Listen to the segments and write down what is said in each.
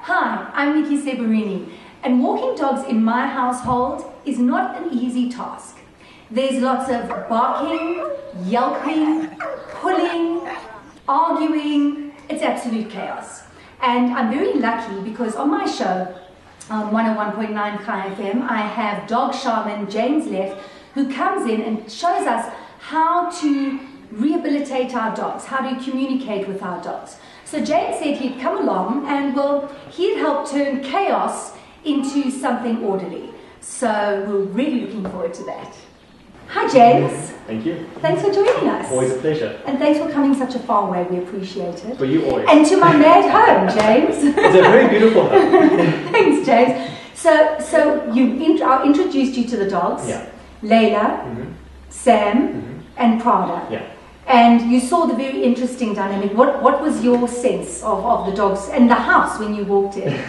Hi, I'm Niki Seberini, and walking dogs in my household is not an easy task. There's lots of barking, yelping, pulling, arguing. It's absolute chaos. And I'm very lucky because on my show, 101.9 Chai FM, I have dog shaman James Lech, who comes in and shows us how to rehabilitate our dogs, how to communicate with our dogs. So James said he'd come along and, well, he'd help turn chaos into something orderly. So we're really looking forward to that. Hi James. Thank you. Thanks for joining us. Always a pleasure. And thanks for coming such a far way, we appreciate it. For you always. And to my mad home, James. It's a very beautiful home. Thanks, James. So I introduced you to the dogs. Yeah. Layla, Sam, and Prada. Yeah. And you saw the very interesting dynamic. What was your sense of the dogs and the house when you walked in?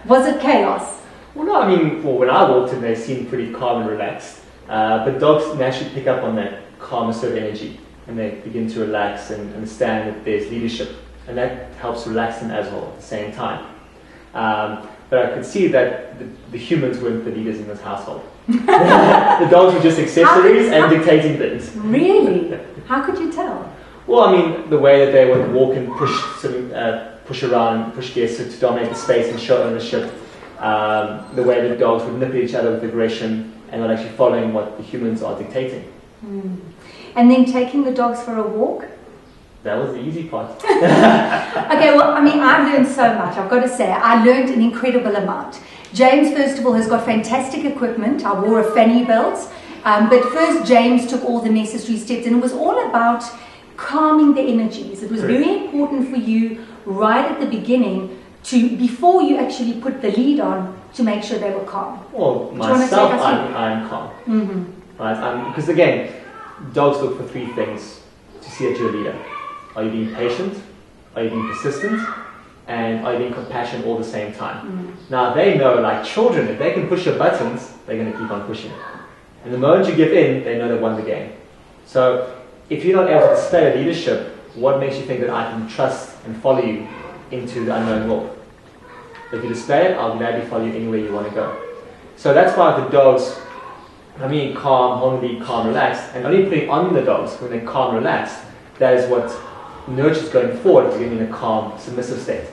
Was it chaos? Well, no, I mean, when I walked in, they seemed pretty calm and relaxed. But dogs naturally pick up on that calmer sort of energy, and they begin to relax and understand that there's leadership, and that helps relax them as well at the same time. But I could see that the humans weren't the leaders in this household. The dogs were just accessories and dictating things. Really? How could you tell? Well, I mean, the way that they would walk and push around, push guests to dominate the space and show ownership. The way the dogs would nip at each other with aggression and not actually following what the humans are dictating. And then taking the dogs for a walk? That was the easy part. Okay, well, I mean, I learned so much. I've got to say, I learned an incredible amount. James, first of all, has got fantastic equipment. I wore a fanny belt. But first, James took all the necessary steps, and it was all about calming the energies. It was very important for you right at the beginning, before you actually put the lead on, to make sure they were calm. Well, myself, I'm calm. Right? Because again, dogs look for three things to see that you're a leader. Are you being patient? Are you being persistent? And are you being compassionate all at the same time? Now, they know, like children, if they can push your buttons, they're going to keep on pushing. And the moment you give in, they know they've won the game. So, if you're not able to display leadership, what makes you think that I can trust and follow you into the unknown world? If you display it, I'll gladly follow you anywhere you want to go. So that's why the dogs, I mean calm, holding calm, relaxed, and only putting on the dogs when they're calm, relaxed, that is what nurtures going forward to get in a calm, submissive state.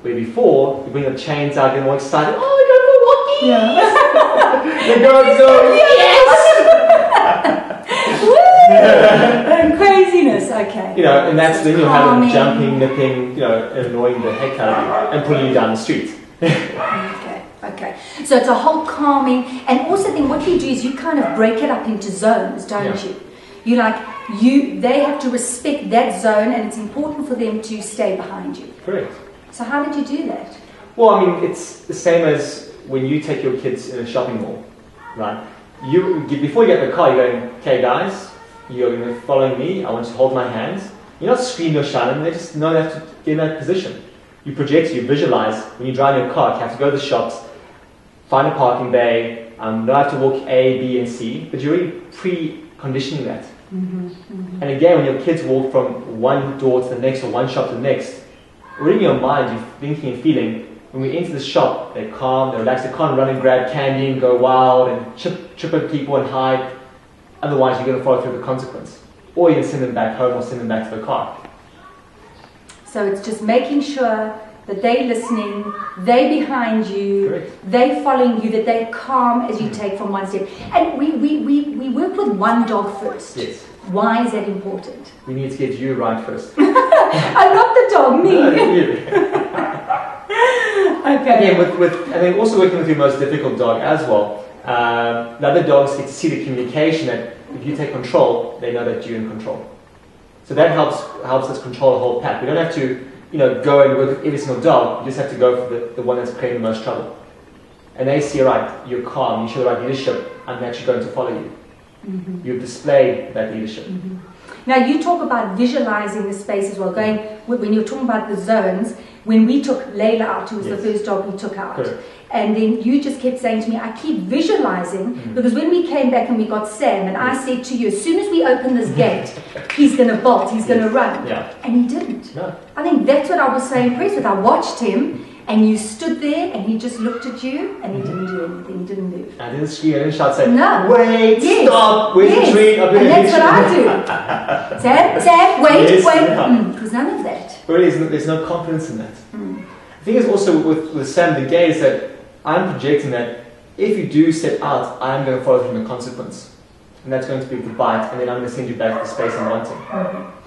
Where before, you bring the chains out, get more excited, oh, we're going for walkies! The dogs go, yes! And craziness, okay. You know, and that's then you'll have them jumping, nipping, you know, annoying the heck out of you and pulling you down the street. Okay. So it's a whole calming, and also then what you do is you kind of break it up into zones, don't you? They have to respect that zone, and it's important for them to stay behind you. Correct. So how did you do that? Well, I mean, it's the same as when you take your kids in a shopping mall, right? Before you get in the car, you're going, okay guys, you're going to follow me, I want you to hold my hands. You're not screaming or shouting, they just know they have to get in that position. You project, you visualize, when you drive your car, you have to go to the shops, find a parking bay, know how to walk A, B, and C, but you're already pre-conditioning that. And again, when your kids walk from one door to the next or one shop to the next, already in your mind, you're thinking and feeling, when we enter the shop, they're calm, they're relaxed, they can't run and grab candy and go wild and trip at people and hide. Otherwise, you're going to follow through the consequence. Or you're going to send them back home or send them back to the car. So it's just making sure that they're listening, they're behind you, they're following you, that they're calm as you take from one step. And we work with one dog first. Yes. Why is that important? We need to get you right first. I'm not the dog, me. No, you. Okay. Again, and then also working with your most difficult dog as well. The other dogs get to see the communication that if you take control, they know that you're in control. So that helps us control the whole pack. We don't have to, go and work with every single dog. You just have to go for the one that's creating the most trouble. And they see, right, you're calm, you show the right leadership, I'm actually going to follow you. You've displayed that leadership. Now you talk about visualizing the space as well. When you're talking about the zones, when we took Layla out, who was the first dog we took out, and then you just kept saying to me, I keep visualizing, because when we came back and we got Sam, and I said to you, as soon as we open this gate, he's going to bolt, he's going to run. And he didn't. No. I think that's what I was so impressed with. I watched him, and you stood there and he just looked at you and he didn't do anything, he didn't move. I didn't scream, I didn't shout, say, no. Wait, stop, where's the treat? And that's what I do. Sam, wait. There was none of that. Really, there's no confidence in that. The thing is also with Sam the gay is that I'm projecting that if you do step out, I'm going to follow through the consequence. And that's going to be with the bite, and then I'm going to send you back to the space I'm wanting.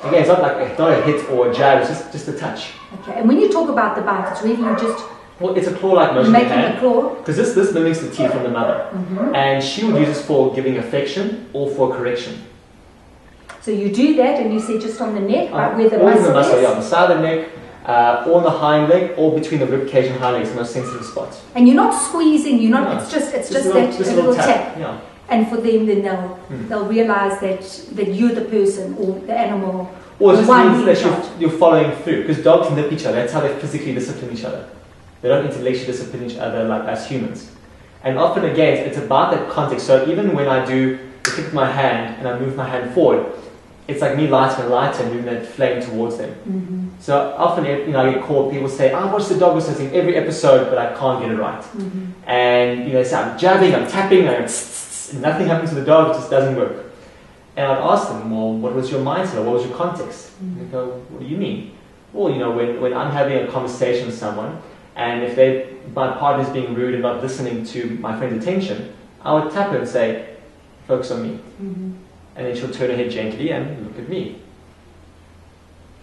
Again, it's not like a hit or a jab, it's just a touch. Okay, and when you talk about the bite, it's really you just... Well, it's a claw-like motion. Making a claw? Because this mimics the teeth from the mother. And she would use this for giving affection or for correction. So you do that, and you say just on the neck, right where the muscle is? On the muscle, yeah, on the side of the neck, or on the hind leg, or between the rib cage and hind legs, the most sensitive spot. And you're not squeezing, you're not. No. It's just a little tap. Yeah. And for them, then they'll realize that you're the person or the animal. Or it just means that you're following through, because dogs nip each other. That's how they physically discipline each other. They don't intellectually discipline each other like us humans. And often, again, it's about that context. So even when I do the kick with my hand and I move my hand forward, it's like me lighting a lighter and moving that flame towards them. So often, I get called, people say, I watch the dog whistling every episode, but I can't get it right. And they say, I'm jabbing, I'm tapping, and nothing happens to the dog, it just doesn't work. And I'd ask them, well, what was your mindset, or what was your context? And they go, what do you mean? Well, when I'm having a conversation with someone, and if my partner's being rude and not listening to my friend's attention, I would tap her and say, focus on me. And then she'll turn her head gently and look at me.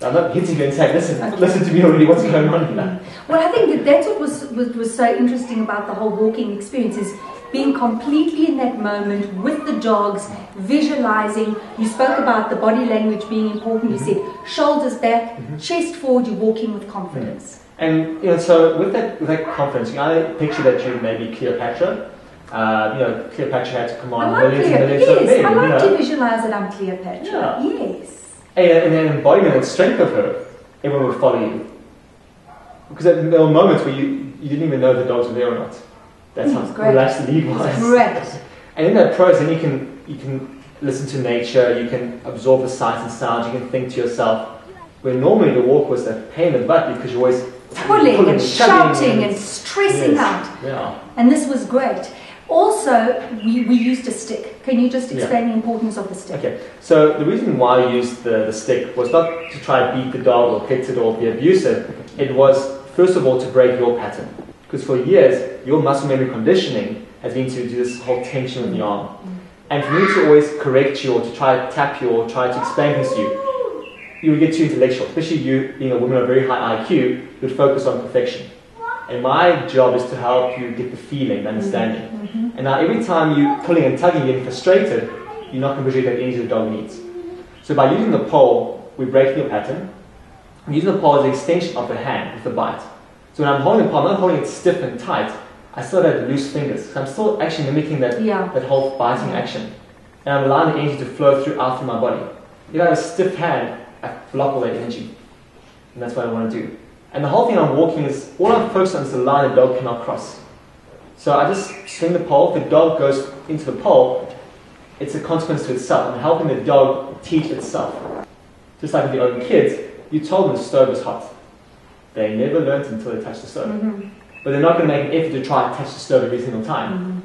I'm not hitting her and saying, listen to me already, what's going on here? Well, I think that's what was so interesting about the whole walking experience is being completely in that moment with the dogs, visualizing. You spoke about the body language being important. You said shoulders back, chest forward, you're walking with confidence. And so with that confidence, I picture that you maybe Cleopatra. Cleopatra had to command millions and millions of men. I like to visualize that I'm Cleopatra. Yeah. Yes. And then embodiment and strength of her, everyone would follow you. Because there were moments where you didn't even know the dogs were there or not. That's how relaxed the lead was. Correct. And in that process, then you can listen to nature, you can absorb the sights and sounds, you can think to yourself. Where normally the walk was a pain in the butt because you're always pulling and shouting and stressing out. Yeah. And this was great. Also, we used a stick. Can you just explain the importance of the stick? Okay, so the reason why we used the stick was not to try and beat the dog or hit it or be abusive. It was, first of all, to break your pattern. Because for years, your muscle memory conditioning has been to do this whole tension of the arm. And for me to always correct you or to try to tap you or try to explain things to you would get too intellectual. Especially you, being a woman of very high IQ, you would focus on perfection. And my job is to help you get the feeling, the understanding. And now every time you're pulling and tugging, you're getting frustrated, you're not going to project that energy the dog needs. So by using the pole, we're breaking your pattern. I'm using the pole as an extension of the hand with the bite. So when I'm holding the pole, I'm not holding it stiff and tight. I still have loose fingers. So I'm still actually mimicking that whole biting action. And I'm allowing the energy to flow through my body. If I have a stiff hand, I block all that energy. And that's what I want to do. And the whole thing I'm walking is, all I'm focused on is the line the dog cannot cross. So I just swing the pole. If the dog goes into the pole, it's a consequence to itself. I'm helping the dog teach itself. Just like with your own kids, you told them the stove is hot. They never learned until they touched the stove. But they're not going to make an effort to try and touch the stove every single time.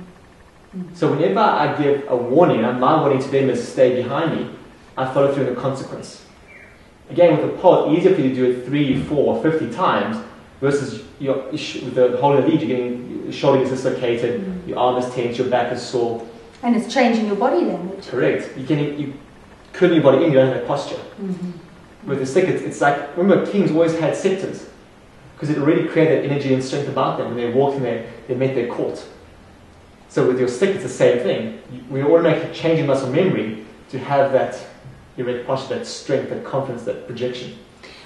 So whenever I give a warning, and my warning to them is stay behind me, I follow through on the consequence. Again, with the pole, it's easier for you to do it 3, 4, 50 times versus with the holding the lead, you're getting your shoulder is dislocated, your arm is tense, your back is sore. And it's changing your body language. Correct. You curling your body in, you don't have that posture. With the stick, it's like, remember, kings always had scepters because it already created energy and strength about them. When they walked in there, they met their court. So with your stick, it's the same thing. We automatically change in muscle memory to have that erect posture, that strength, that confidence, that projection.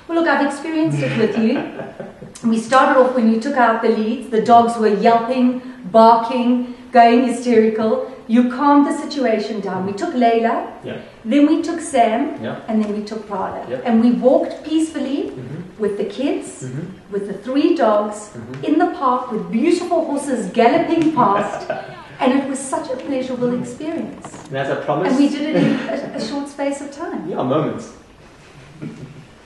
Well, look, I've experienced it with you. We started off when you took out the leads. The dogs were yelping, barking, going hysterical. You calmed the situation down. We took Layla, then we took Sam, and then we took Prada. And we walked peacefully with the kids, with the 3 dogs, in the park with beautiful horses galloping past. And it was such a pleasurable experience. And as I promised... And we did it in a short space of time. Yeah, moments.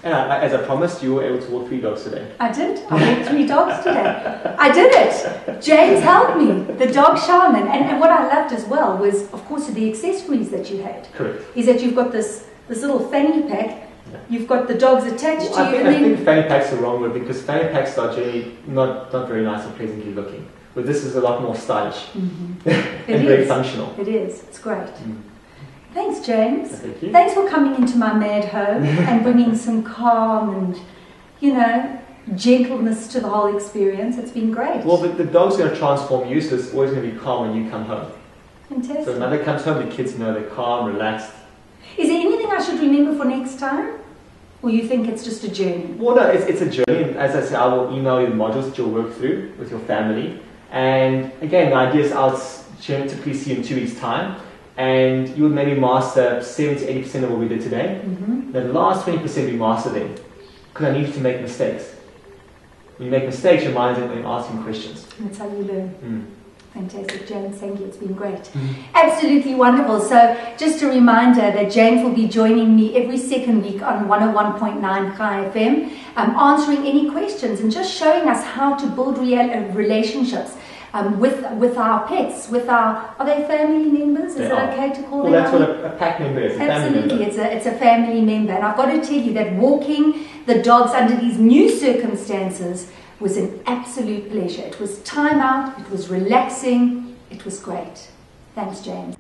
And as I promised, you were able to walk 3 dogs today. I did. I walked 3 dogs today. I did it. James helped me, the dog shaman. And what I loved as well was, of course, the accessories that you had. Correct. Is that you've got this little fanny pack. Yeah. You've got the dogs attached to you. I think fanny packs are the wrong word, because fanny packs are generally not very nice and pleasantly looking. But this is a lot more stylish and very functional. It is. It's great. Thanks, James. Thank you. Thanks for coming into my mad home and bringing some calm and, gentleness to the whole experience. It's been great. Well, the dog's going to transform you, so it's always going to be calm when you come home. Fantastic. So when mother comes home, the kids know they're calm, relaxed. Is there anything I should remember for next time? Or you think it's just a journey? Well, no, it's a journey. And as I said, I will email you the modules that you'll work through with your family. And again, the idea is I'll typically see you in 2 weeks' time. And you would maybe master 70 to 80% of what we did today. The last 20% we master then, because I need you to make mistakes. When you make mistakes, your mind's going to ask you questions. That's how you learn. Fantastic, James. Thank you. It's been great. Absolutely wonderful. So just a reminder that James will be joining me every second week on 101.9 Chai FM, answering any questions and just showing us how to build relationships with our pets, are they family members? Is it okay to call them? Well, that's what a pack member is, Absolutely, it's a family member. And I've got to tell you that walking the dogs under these new circumstances was an absolute pleasure. It was time out, it was relaxing, it was great. Thanks, James.